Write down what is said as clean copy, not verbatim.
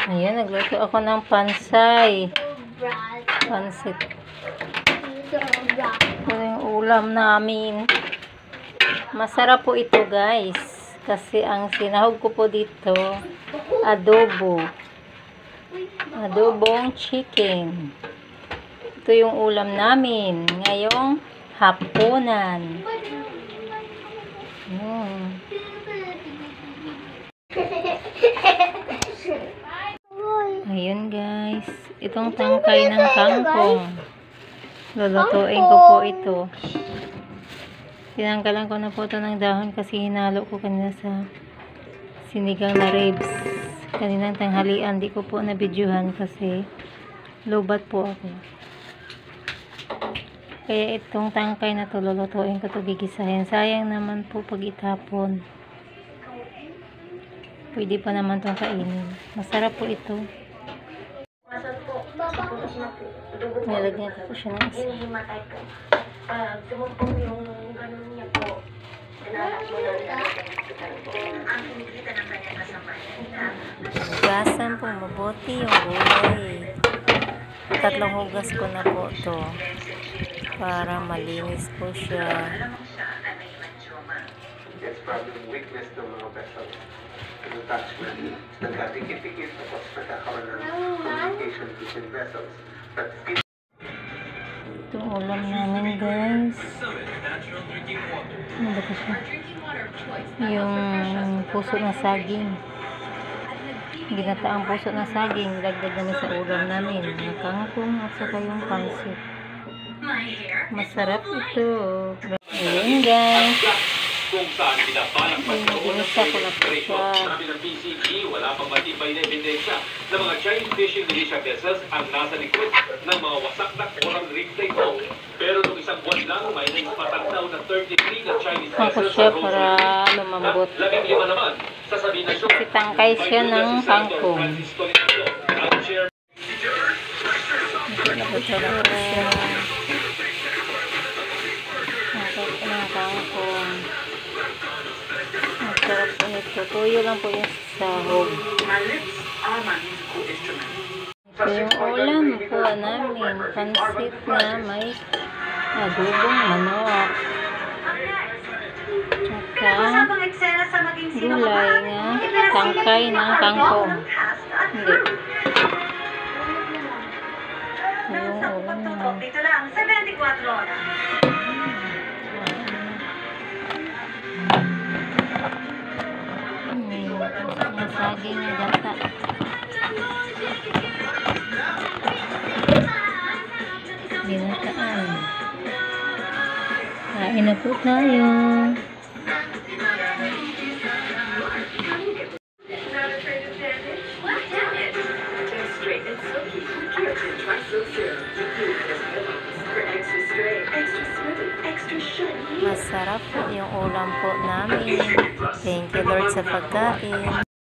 Ayan, nagluto ako ng pansay. Pansit. Ito yung ulam namin. Masarap po ito, guys. Kasi ang sinahog ko po dito, adobo. Adobong chicken. Ito yung ulam namin ngayong hapunan. Ayun, guys. Itong tangkay ng kangkong. Lulutuin ko po ito. Tinanggalan ko na po ito ng dahon kasi hinalo ko kanina sa sinigang na ribs. Kaninang tanghalian, di ko po na-videohan kasi lobat po ako. Kaya itong tangkay na to, lulutuin ko ito, gigisahin. Sayang naman po pag itapon. Pwede pa naman itong kainin. Masarap po ito. Nilagyan ko po siya ng isa. Sumupong yung ganun niya po. Hugasan po mabuti yung gulay. Tatlong hugas ko na po ito para malinis po siya. It's probably weakness ng mga vessels. Yung attachment, nagkadikit-dikit tapos nagkakaroon ng communication between vessels. But Itong ulam namin, guys. Ano ba ito siya? Yung puso ng saging. Ginataang puso ng saging. Lagdag namin sa ulam namin. Yung kangkong at saka yung pansit. Masarap ito. Ayan, guys. Kung saan pinabalak magkaroon ng siya. Sabi ng PCG, wala pang matibay na ebidensya na mga Chinese fishing militia vessels ang nasa likod ng mga wasak na coral reef na ito. Pero nung isang buwan lang, may nagpatagtaw na 33 na Chinese vessels sa Rose para Reef lumambot. at 15 naman sa Sabinasyon. Tangkay siya ng kangkong. Masarap po nito. Tuyo lang po yung sahog. Ito yung ulam po namin. Pansit na may adobong manok. Tsaka gulay nga tangkay ng kangkong. Hindi. Yung ulam na. Dito lang, 74 oras. Yung saging na gata. Ginataan. Kain na po tayo. Masarap po yung ulam po namin. Thank you, Lord, sa pagkain.